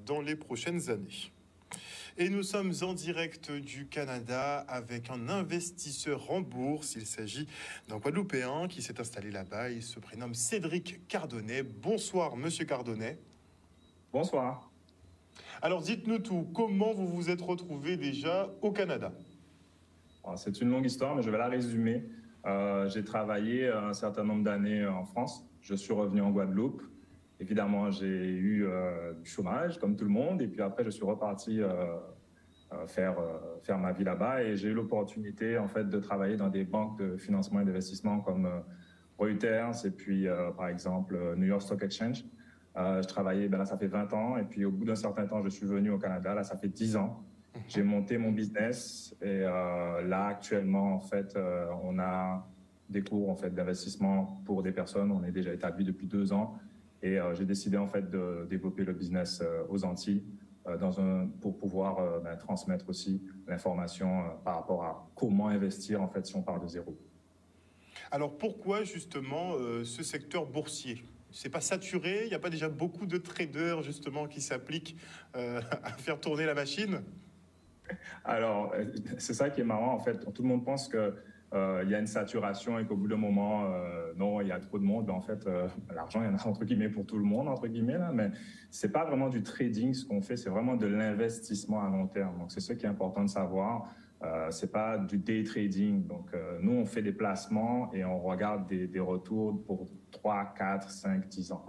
dans les prochaines années. Et nous sommes en direct du Canada avec un investisseur en bourse. Il s'agit d'un Guadeloupéen qui s'est installé là-bas. Il se prénomme Cédric Cardonnet. Bonsoir, monsieur Cardonnet. Bonsoir. Alors, dites-nous tout. Comment vous vous êtes retrouvé déjà au Canada? C'est une longue histoire, mais je vais la résumer. J'ai travaillé un certain nombre d'années en France. Je suis revenu en Guadeloupe. Évidemment, j'ai eu du chômage, comme tout le monde. Et puis après, je suis reparti faire ma vie là-bas. Et j'ai eu l'opportunité, en fait, de travailler dans des banques de financement et d'investissement comme Reuters et puis, par exemple, New York Stock Exchange. Je travaillais, là, ça fait 20 ans. Et puis, au bout d'un certain temps, je suis venu au Canada. Là, ça fait 10 ans. J'ai monté mon business. Et là, actuellement, en fait, on a des cours en fait, d'investissement pour des personnes. On est déjà établi depuis 2 ans. Et j'ai décidé en fait de développer le business aux Antilles pour pouvoir transmettre aussi l'information par rapport à comment investir en fait si on part de zéro. Alors pourquoi justement ce secteur boursier? C'est pas saturé? Il n'y a pas déjà beaucoup de traders justement qui s'appliquent à faire tourner la machine? Alors c'est ça qui est marrant en fait. Tout le monde pense que il y a une saturation et qu'au bout d'un moment, non, il y a trop de monde. En fait, l'argent, il y en a entre guillemets pour tout le monde, entre guillemets, là, mais c'est pas vraiment du trading ce qu'on fait, c'est vraiment de l'investissement à long terme. Donc, c'est ce qui est important de savoir. C'est pas du day trading. Donc, nous, on fait des placements et on regarde des retours pour 3, 4, 5, 10 ans.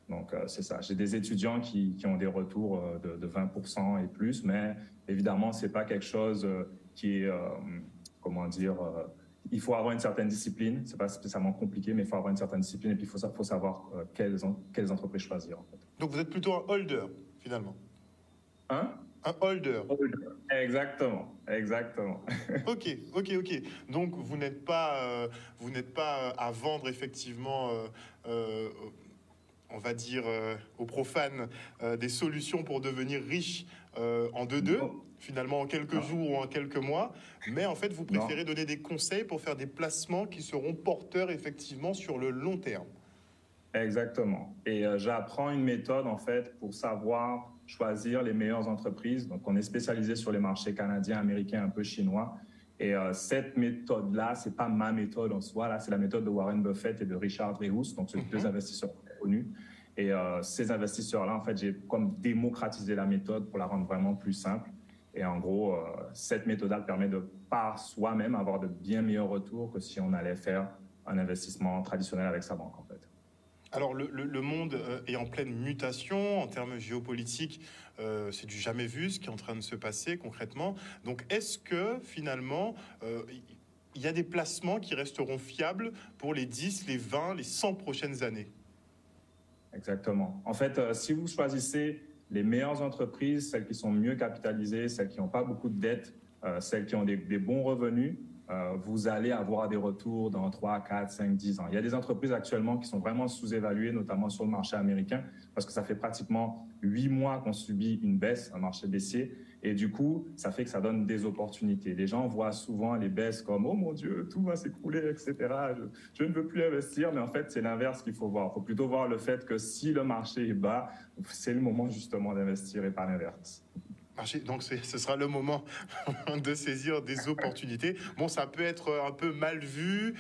Donc, c'est ça. J'ai des étudiants qui ont des retours de 20% et plus, mais évidemment, c'est pas quelque chose qui est, comment dire, il faut avoir une certaine discipline. C'est pas spécialement compliqué, mais il faut avoir une certaine discipline et puis il faut savoir quelles entreprises choisir. En fait. Donc vous êtes plutôt un holder finalement. Un holder. Exactement. Ok. Donc vous n'êtes pas à vendre effectivement. On va dire aux profanes, des solutions pour devenir riche en 2-2, finalement en quelques jours ou en quelques mois. Mais en fait, vous préférez donner des conseils pour faire des placements qui seront porteurs effectivement sur le long terme. Exactement. Et j'apprends une méthode en fait pour savoir choisir les meilleures entreprises. Donc, on est spécialisé sur les marchés canadiens, américains, un peu chinois. Et cette méthode-là, c'est pas ma méthode en soi. Là, c'est la méthode de Warren Buffett et de Richard Dreyfus. Donc, c'est deux investisseurs connus. Et ces investisseurs-là, en fait, j'ai comme démocratisé la méthode pour la rendre vraiment plus simple. Et en gros, cette méthode-là permet de, par soi-même, avoir de bien meilleurs retours que si on allait faire un investissement traditionnel avec sa banque, en fait. Alors, le monde est en pleine mutation en termes géopolitiques. C'est du jamais vu ce qui est en train de se passer concrètement. Donc, est-ce que finalement, il y a des placements qui resteront fiables pour les 10, les 20, les 100 prochaines années? Exactement. En fait, si vous choisissez les meilleures entreprises, celles qui sont mieux capitalisées, celles qui n'ont pas beaucoup de dettes, celles qui ont des bons revenus, vous allez avoir des retours dans 3, 4, 5, 10 ans. Il y a des entreprises actuellement qui sont vraiment sous-évaluées, notamment sur le marché américain, parce que ça fait pratiquement 8 mois qu'on subit une baisse, un marché baissier. Et du coup, ça fait que ça donne des opportunités. Les gens voient souvent les baisses comme « Oh mon Dieu, tout va s'écrouler, etc. Je ne veux plus investir. » Mais en fait, c'est l'inverse qu'il faut voir. Il faut plutôt voir le fait que si le marché est bas, c'est le moment justement d'investir et pas l'inverse. Donc ce sera le moment de saisir des opportunités. Bon, ça peut être un peu mal vu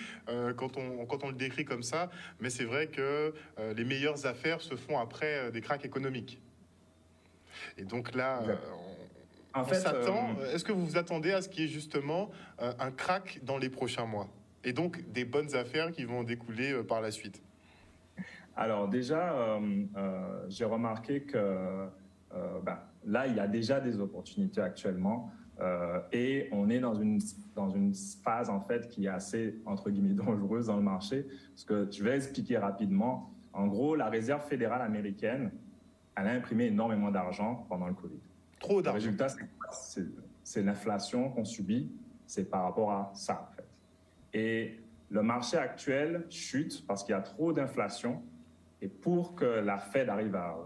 quand on le décrit comme ça, mais c'est vrai que les meilleures affaires se font après des cracks économiques. Et donc là, on s'attend. Est-ce que vous vous attendez à ce qu'il y ait justement un crack dans les prochains mois? Et donc des bonnes affaires qui vont découler par la suite? Alors déjà, j'ai remarqué que là, il y a déjà des opportunités actuellement et on est dans une phase en fait qui est assez entre guillemets dangereuse dans le marché. Parce que je vais expliquer rapidement. En gros, la Réserve fédérale américaine, elle a imprimé énormément d'argent pendant le Covid. Trop d'argent. Le résultat, c'est l'inflation qu'on subit. C'est par rapport à ça en fait. Et le marché actuel chute parce qu'il y a trop d'inflation. Et pour que la Fed arrive à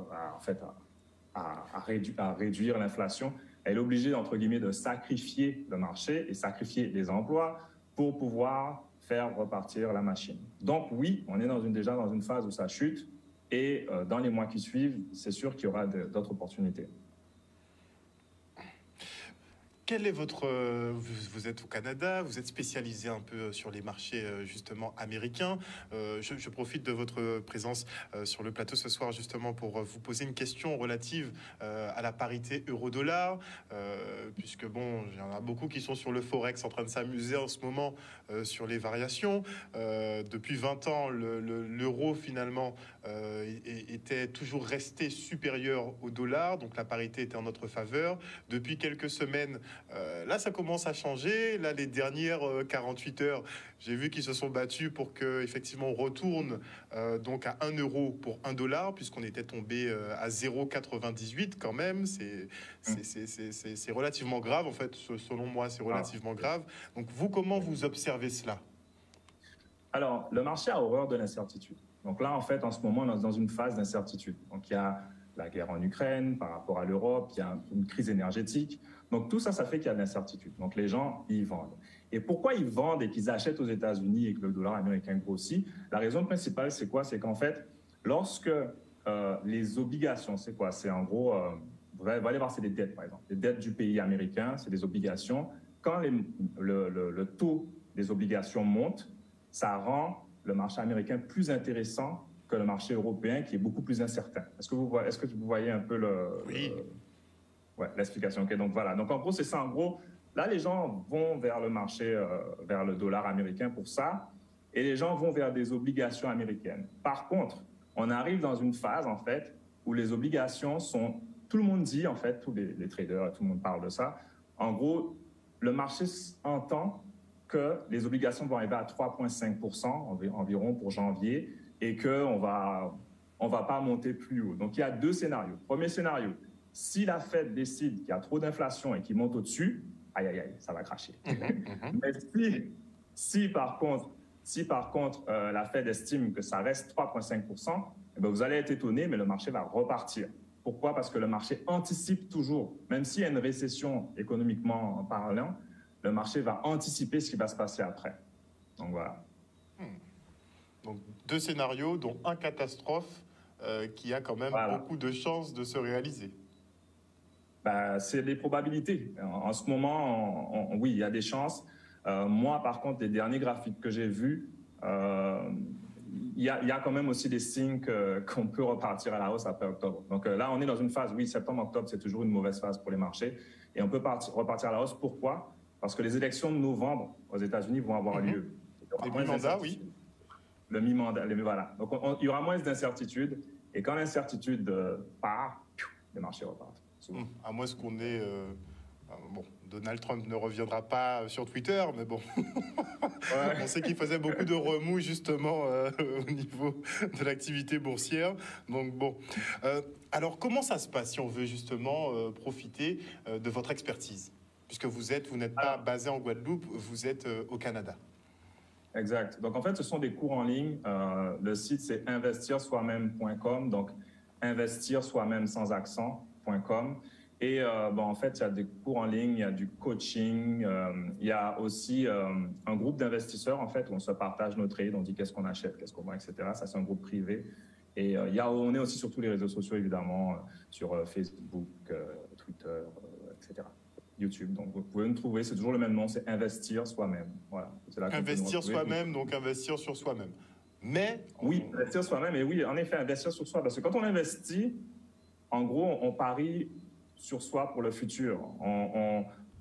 réduire l'inflation, elle est obligée, entre guillemets, de sacrifier le marché et sacrifier les emplois pour pouvoir faire repartir la machine. Donc oui, on est déjà dans une phase où ça chute, Et dans les mois qui suivent, c'est sûr qu'il y aura d'autres opportunités. Quel est votre... vous êtes au Canada, vous êtes spécialisé un peu sur les marchés justement américains. Je profite de votre présence sur le plateau ce soir justement pour vous poser une question relative à la parité euro-dollar, puisque bon, il y en a beaucoup qui sont sur le Forex en train de s'amuser en ce moment sur les variations. Depuis 20 ans, l'euro finalement était toujours resté supérieur au dollar, donc la parité était en notre faveur. Depuis quelques semaines, là, ça commence à changer. Là, les dernières 48 heures, j'ai vu qu'ils se sont battus pour qu'effectivement on retourne donc à 1 euro pour 1 dollar, puisqu'on était tombé à 0,98 quand même. C'est relativement grave, en fait, selon moi, c'est relativement grave. Donc, vous, comment vous observez cela? Alors, le marché a horreur de l'incertitude. Donc là, en fait, en ce moment, on est dans une phase d'incertitude. Donc, il y a la guerre en Ukraine par rapport à l'Europe, il y a une crise énergétique. Donc tout ça, ça fait qu'il y a de l'incertitude. Donc les gens, ils vendent. Et pourquoi ils vendent et qu'ils achètent aux États-Unis et que le dollar américain grossit? La raison principale, c'est quoi? C'est qu'en fait, lorsque les obligations, c'est quoi? C'est en gros, vous allez voir, c'est des dettes, par exemple. Les dettes du pays américain, c'est des obligations. Quand le taux des obligations monte, ça rend le marché américain plus intéressant que le marché européen qui est beaucoup plus incertain. Est-ce que vous voyez un peu l'explication? Okay, donc voilà. Donc en gros, c'est ça. En gros, là, les gens vont vers le marché, vers le dollar américain pour ça, et les gens vont vers des obligations américaines. Par contre, on arrive dans une phase, en fait, où les obligations sont... Tout le monde dit, en fait, tous les traders, tout le monde parle de ça. En gros, le marché entend que les obligations vont arriver à 3,5% environ pour janvier, et qu'on on va pas monter plus haut. Donc, il y a deux scénarios. Premier scénario, si la Fed décide qu'il y a trop d'inflation et qu'il monte au-dessus, aïe, aïe, aïe, ça va cracher. Mais si par contre, la Fed estime que ça reste 3,5%, eh bien, vous allez être étonné, mais le marché va repartir. Pourquoi? Parce que le marché anticipe toujours, même s'il y a une récession économiquement parlant, le marché va anticiper ce qui va se passer après. Donc, voilà. Donc, deux scénarios, dont un catastrophe qui a quand même beaucoup de chances de se réaliser. C'est les probabilités. En ce moment, oui, il y a des chances. Moi, par contre, les derniers graphiques que j'ai vus, il y a quand même aussi des signes qu'on peut repartir à la hausse après octobre. Donc là, on est dans une phase, oui, septembre-octobre, c'est toujours une mauvaise phase pour les marchés. Et on peut repartir à la hausse. Pourquoi? Parce que les élections de novembre aux États-Unis vont avoir lieu. Les mi-mandats, oui. Le mi-mandat, voilà. Donc il y aura moins d'incertitude. Et quand l'incertitude part, les marchés repartent. À moins qu'on ait... bon, Donald Trump ne reviendra pas sur Twitter, mais bon, on sait qu'il faisait beaucoup de remous justement au niveau de l'activité boursière. Donc bon, alors comment ça se passe si on veut justement profiter de votre expertise, puisque vous n'êtes pas basé en Guadeloupe, vous êtes au Canada. Exact. Donc en fait, ce sont des cours en ligne. Le site c'est investir-soi-même.com, donc investir soi-même sans accent.com. Et en fait, il y a des cours en ligne, il y a du coaching, il y a aussi un groupe d'investisseurs, en fait, où on se partage nos trades, on dit qu'est-ce qu'on achète, qu'est-ce qu'on vend, etc. Ça, c'est un groupe privé. Et on est aussi sur tous les réseaux sociaux, évidemment, sur Facebook, Twitter, etc. YouTube. Donc, vous pouvez nous trouver, c'est toujours le même nom, c'est Investir Soi-même. Voilà. Investir soi-même, donc investir sur soi-même. Mais... Oui, investir soi-même, et oui, en effet, investir sur soi. Parce que quand on investit, en gros, on parie sur soi pour le futur.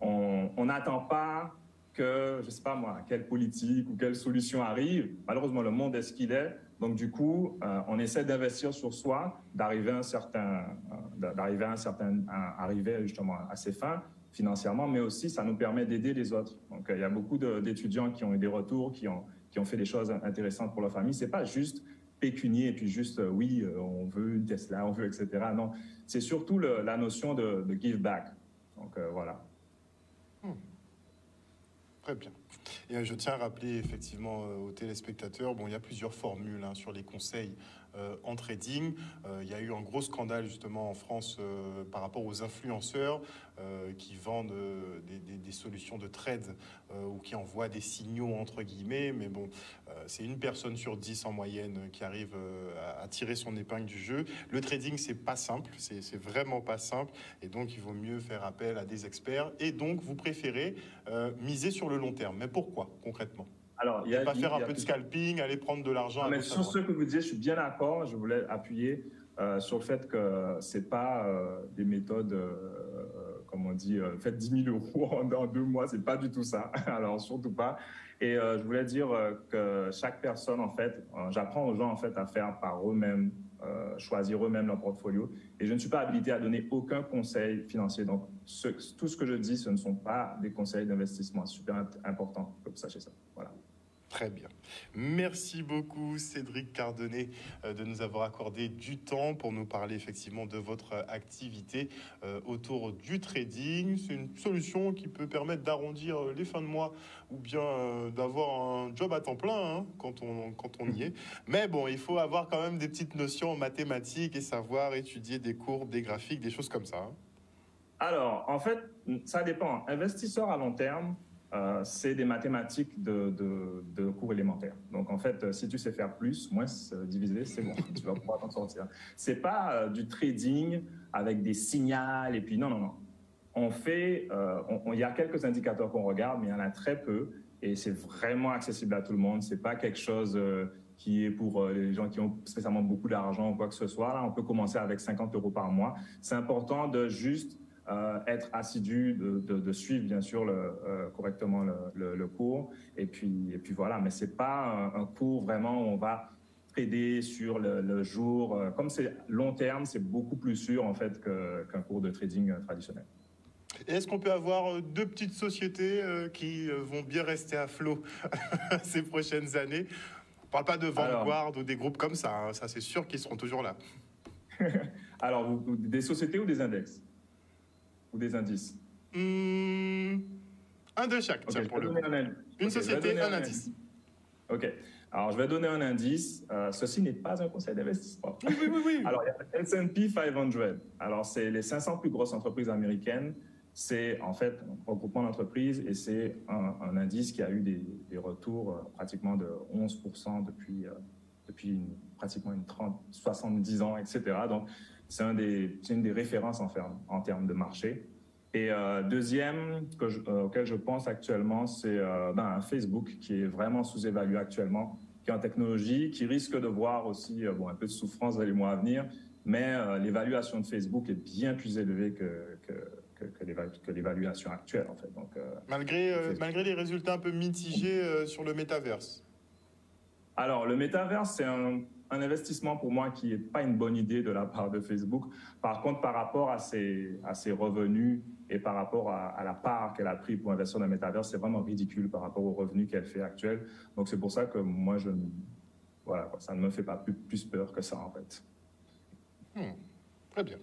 On n'attend pas que, je ne sais pas moi, quelle politique ou quelle solution arrive. Malheureusement, le monde est ce qu'il est. Donc, du coup, on essaie d'investir sur soi, d'arriver justement à ses fins financièrement, mais aussi, ça nous permet d'aider les autres. Donc, il y a beaucoup d'étudiants qui ont eu des retours, qui ont fait des choses intéressantes pour leur famille. C'est pas juste pécunier et puis juste, oui, on veut une Tesla, on veut, etc. Non, c'est surtout la notion de give back. Donc, voilà. Très bien. Et je tiens à rappeler effectivement aux téléspectateurs, bon, il y a plusieurs formules sur les conseils en trading. Il y a eu un gros scandale justement en France par rapport aux influenceurs qui vendent des solutions de trade ou qui envoient des signaux entre guillemets. Mais bon, c'est une personne sur 10 en moyenne qui arrive à tirer son épingle du jeu. Le trading, c'est pas simple, c'est vraiment pas simple. Et donc, il vaut mieux faire appel à des experts. Et donc, vous préférez miser sur le long terme. Mais pourquoi concrètement? Alors, Et pas faire un peu de scalping, aller prendre de l'argent à mais gauche à sur droite. ce que vous disiez, je suis bien d'accord. Je voulais appuyer sur le fait que c'est pas des méthodes, comme on dit, faites 10 000 euros en 2 mois. C'est pas du tout ça. Alors, surtout pas. Et je voulais dire que chaque personne, en fait, j'apprends aux gens en fait à faire par eux-mêmes, choisir eux-mêmes leur portfolio. Et je ne suis pas habilité à donner aucun conseil financier. Donc, tout ce que je dis, ce ne sont pas des conseils d'investissement. C'est super important que vous sachiez ça. Voilà. Très bien. Merci beaucoup Cédric Cardonnet de nous avoir accordé du temps pour nous parler effectivement de votre activité autour du trading. C'est une solution qui peut permettre d'arrondir les fins de mois ou bien d'avoir un job à temps plein quand on y est. Mais bon, il faut avoir quand même des petites notions en mathématiques et savoir étudier des courbes, des graphiques, des choses comme ça. Alors, en fait, ça dépend. Investisseur à long terme, c'est des mathématiques de cours élémentaires. Donc, en fait, si tu sais faire plus, moins diviser, c'est bon, tu vas pouvoir t'en sortir. C'est pas du trading avec des signals et puis non, non, non. On fait, il y a quelques indicateurs qu'on regarde, mais il y en a très peu et c'est vraiment accessible à tout le monde. C'est pas quelque chose qui est pour les gens qui ont spécialement beaucoup d'argent ou quoi que ce soit. Là, on peut commencer avec 50 euros par mois. C'est important de juste être assidu, de suivre bien sûr correctement le cours et puis voilà, mais c'est pas un cours vraiment où on va trader sur le jour. Comme c'est long terme, c'est beaucoup plus sûr en fait qu'un cours de trading traditionnel. Est-ce qu'on peut avoir deux petites sociétés qui vont bien rester à flot ces prochaines années? On ne parle pas de Vanguard ou des groupes comme ça, ça c'est sûr qu'ils seront toujours là. Alors, des sociétés ou des index? Ou des indices? Un de chaque, tiens, pour le coup. Une société, un indice. OK. Alors, je vais donner un indice. Ceci n'est pas un conseil d'investissement. Oui. Alors, il y a S&P 500. Alors, c'est les 500 plus grosses entreprises américaines. C'est en fait un regroupement d'entreprises et c'est un indice qui a eu des retours pratiquement de 11% depuis pratiquement 70 ans, etc. Donc, c'est une des références en termes de marché. Et deuxième auquel je pense actuellement, c'est Facebook qui est vraiment sous-évalué actuellement, qui est en technologie, qui risque de voir aussi un peu de souffrance dans les mois à venir, mais l'évaluation de Facebook est bien plus élevée que l'évaluation actuelle en fait. Donc, malgré les résultats un peu mitigés sur le métaverse. Alors, le métaverse, c'est un investissement pour moi qui n'est pas une bonne idée de la part de Facebook. Par contre, par rapport à ses revenus et par rapport à la part qu'elle a pris pour investir dans le métaverse, c'est vraiment ridicule par rapport aux revenus qu'elle fait actuels. Donc, c'est pour ça que moi, voilà, ça ne me fait pas plus peur que ça, en fait. Très bien.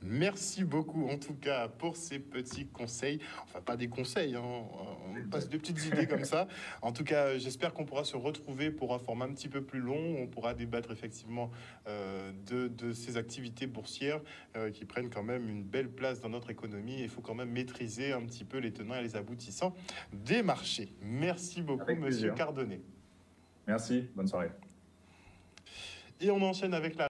Merci beaucoup en tout cas pour ces petits conseils. Enfin, pas des conseils, on passe de petites idées comme ça. En tout cas, j'espère qu'on pourra se retrouver pour un format un petit peu plus long. On pourra débattre effectivement de ces activités boursières qui prennent quand même une belle place dans notre économie. Il faut quand même maîtriser un petit peu les tenants et les aboutissants des marchés. Merci beaucoup, Monsieur Cardonnet. Merci, bonne soirée. Et on enchaîne avec la